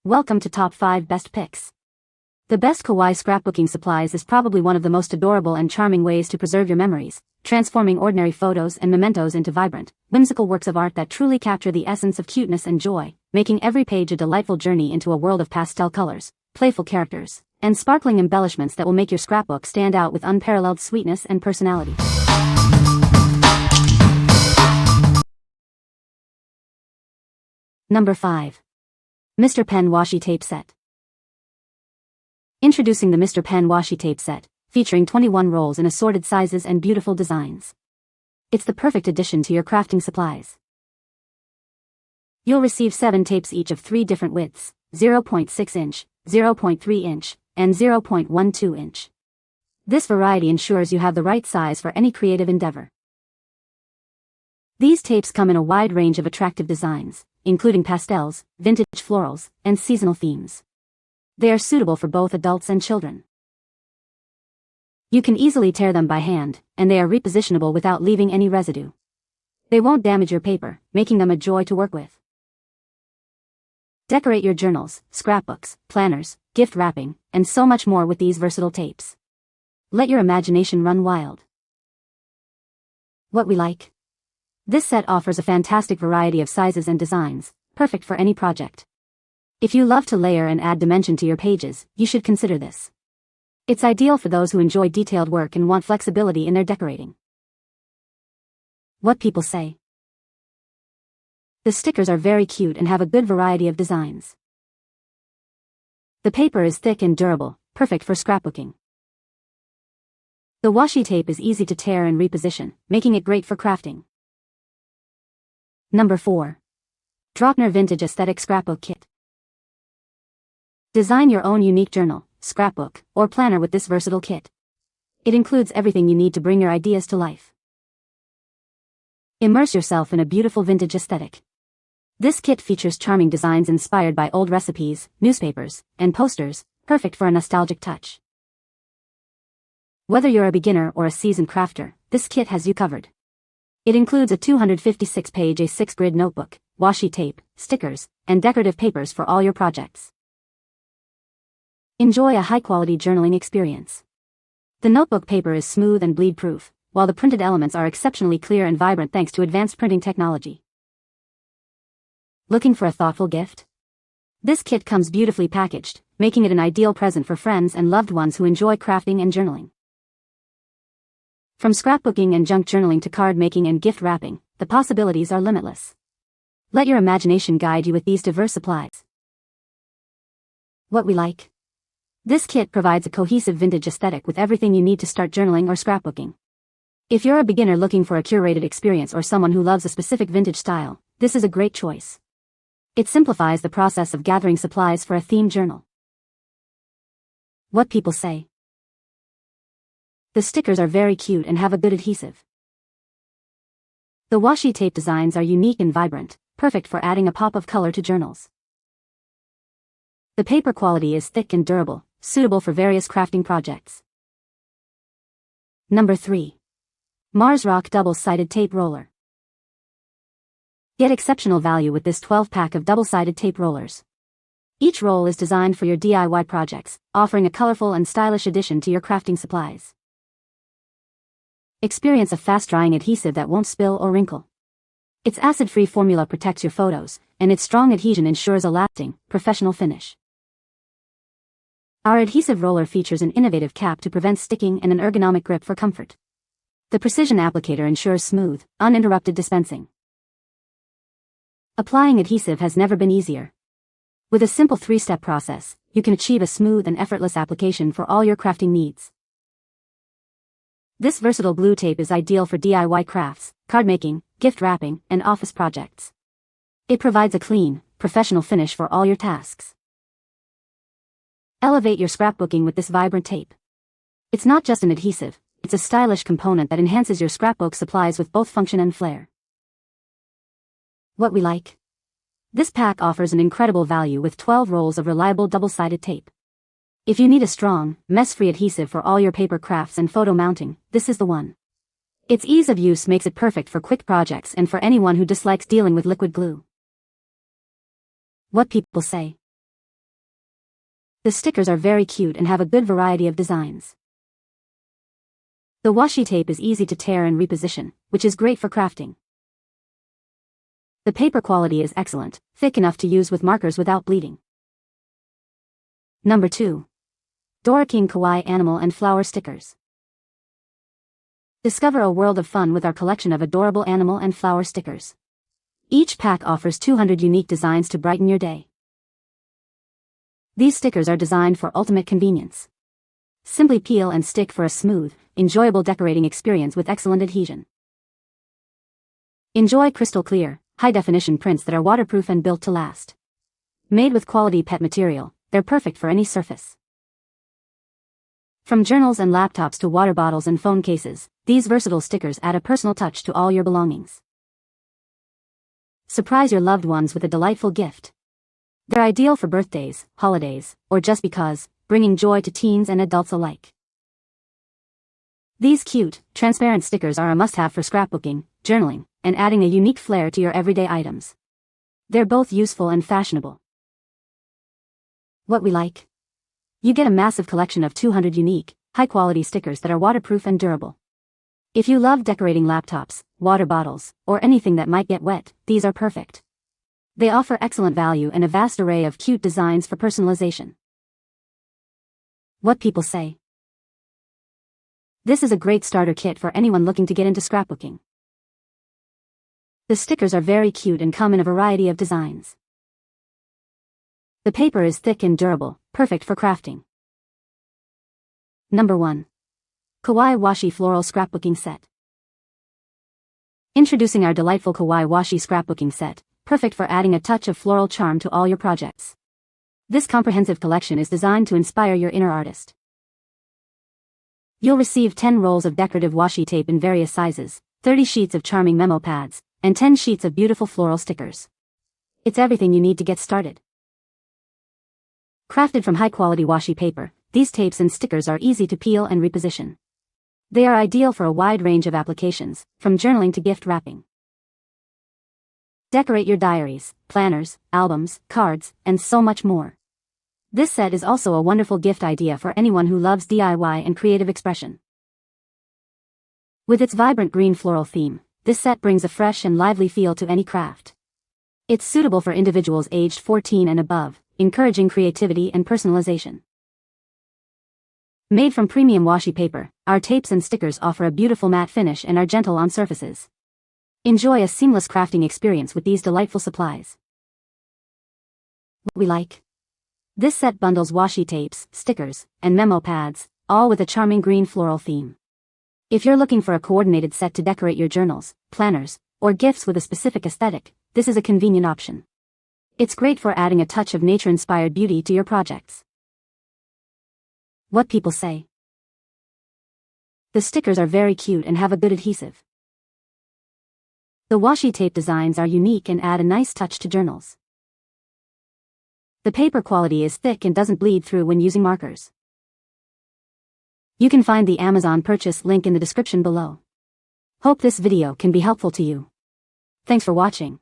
Welcome to Top 5 Best Picks. The best Kawaii Scrapbooking Supplies is probably one of the most adorable and charming ways to preserve your memories, transforming ordinary photos and mementos into vibrant, whimsical works of art that truly capture the essence of cuteness and joy, making every page a delightful journey into a world of pastel colors, playful characters, and sparkling embellishments that will make your scrapbook stand out with unparalleled sweetness and personality. Number 5. Mr. Pen Washi Tape Set. Introducing the Mr. Pen Washi Tape Set, featuring 21 rolls in assorted sizes and beautiful designs. It's the perfect addition to your crafting supplies. You'll receive 7 tapes each of 3 different widths, 0.6 inch, 0.3 inch, and 0.12 inch. This variety ensures you have the right size for any creative endeavor. These tapes come in a wide range of attractive designs, including pastels, vintage florals, and seasonal themes. They are suitable for both adults and children. You can easily tear them by hand, and they are repositionable without leaving any residue. They won't damage your paper, making them a joy to work with. Decorate your journals, scrapbooks, planners, gift wrapping, and so much more with these versatile tapes. Let your imagination run wild. What we like? This set offers a fantastic variety of sizes and designs, perfect for any project. If you love to layer and add dimension to your pages, you should consider this. It's ideal for those who enjoy detailed work and want flexibility in their decorating. What people say. The stickers are very cute and have a good variety of designs. The paper is thick and durable, perfect for scrapbooking. The washi tape is easy to tear and reposition, making it great for crafting. Number 4. Draupnir Vintage Aesthetic Scrapbook Kit. Design your own unique journal, scrapbook, or planner with this versatile kit. It includes everything you need to bring your ideas to life. Immerse yourself in a beautiful vintage aesthetic. This kit features charming designs inspired by old recipes, newspapers, and posters, perfect for a nostalgic touch. Whether you're a beginner or a seasoned crafter, this kit has you covered. It includes a 256-page A6 grid notebook, washi tape, stickers, and decorative papers for all your projects. Enjoy a high-quality journaling experience. The notebook paper is smooth and bleed-proof, while the printed elements are exceptionally clear and vibrant thanks to advanced printing technology. Looking for a thoughtful gift? This kit comes beautifully packaged, making it an ideal present for friends and loved ones who enjoy crafting and journaling. From scrapbooking and junk journaling to card making and gift wrapping, the possibilities are limitless. Let your imagination guide you with these diverse supplies. What we like? This kit provides a cohesive vintage aesthetic with everything you need to start journaling or scrapbooking. If you're a beginner looking for a curated experience or someone who loves a specific vintage style, this is a great choice. It simplifies the process of gathering supplies for a themed journal. What people say. The stickers are very cute and have a good adhesive. The washi tape designs are unique and vibrant, perfect for adding a pop of color to journals. The paper quality is thick and durable, suitable for various crafting projects. Number 3. Marsrock Double-Sided Tape Roller. Get exceptional value with this 12-pack of double-sided tape rollers. Each roll is designed for your DIY projects, offering a colorful and stylish addition to your crafting supplies. Experience a fast-drying adhesive that won't spill or wrinkle. Its acid-free formula protects your photos, and its strong adhesion ensures a lasting, professional finish. Our adhesive roller features an innovative cap to prevent sticking and an ergonomic grip for comfort. The precision applicator ensures smooth, uninterrupted dispensing. Applying adhesive has never been easier. With a simple 3-step process, you can achieve a smooth and effortless application for all your crafting needs. This versatile glue tape is ideal for DIY crafts, card making, gift wrapping, and office projects. It provides a clean, professional finish for all your tasks. Elevate your scrapbooking with this vibrant tape. It's not just an adhesive, it's a stylish component that enhances your scrapbook supplies with both function and flair. What we like? This pack offers an incredible value with 12 rolls of reliable double-sided tape. If you need a strong, mess-free adhesive for all your paper crafts and photo mounting, this is the one. Its ease of use makes it perfect for quick projects and for anyone who dislikes dealing with liquid glue. What people say. The stickers are very cute and have a good variety of designs. The washi tape is easy to tear and reposition, which is great for crafting. The paper quality is excellent, thick enough to use with markers without bleeding. Number 2. Doraking Kawaii Animal and Flower Stickers. Discover a world of fun with our collection of adorable animal and flower stickers. Each pack offers 200 unique designs to brighten your day. These stickers are designed for ultimate convenience. Simply peel and stick for a smooth, enjoyable decorating experience with excellent adhesion. Enjoy crystal clear, high-definition prints that are waterproof and built to last. Made with quality PET material, they're perfect for any surface. From journals and laptops to water bottles and phone cases, these versatile stickers add a personal touch to all your belongings. Surprise your loved ones with a delightful gift. They're ideal for birthdays, holidays, or just because, bringing joy to teens and adults alike. These cute, transparent stickers are a must-have for scrapbooking, journaling, and adding a unique flair to your everyday items. They're both useful and fashionable. What we like? You get a massive collection of 200 unique, high-quality stickers that are waterproof and durable. If you love decorating laptops, water bottles, or anything that might get wet, these are perfect. They offer excellent value and a vast array of cute designs for personalization. What people say. This is a great starter kit for anyone looking to get into scrapbooking. The stickers are very cute and come in a variety of designs. The paper is thick and durable, perfect for crafting. Number 1. Kawaii Washi Floral Scrapbooking Set. Introducing our delightful Kawaii Washi Scrapbooking Set, perfect for adding a touch of floral charm to all your projects. This comprehensive collection is designed to inspire your inner artist. You'll receive 10 rolls of decorative washi tape in various sizes, 30 sheets of charming memo pads, and 10 sheets of beautiful floral stickers. It's everything you need to get started. Crafted from high-quality washi paper, these tapes and stickers are easy to peel and reposition. They are ideal for a wide range of applications, from journaling to gift wrapping. Decorate your diaries, planners, albums, cards, and so much more. This set is also a wonderful gift idea for anyone who loves DIY and creative expression. With its vibrant green floral theme, this set brings a fresh and lively feel to any craft. It's suitable for individuals aged 14 and above, encouraging creativity and personalization. Made from premium washi paper, our tapes and stickers offer a beautiful matte finish and are gentle on surfaces. Enjoy a seamless crafting experience with these delightful supplies. What we like? This set bundles washi tapes, stickers, and memo pads, all with a charming green floral theme. If you're looking for a coordinated set to decorate your journals, planners, or gifts with a specific aesthetic, this is a convenient option. It's great for adding a touch of nature-inspired beauty to your projects. What people say. The stickers are very cute and have a good adhesive. The washi tape designs are unique and add a nice touch to journals. The paper quality is thick and doesn't bleed through when using markers. You can find the Amazon purchase link in the description below. Hope this video can be helpful to you. Thanks for watching.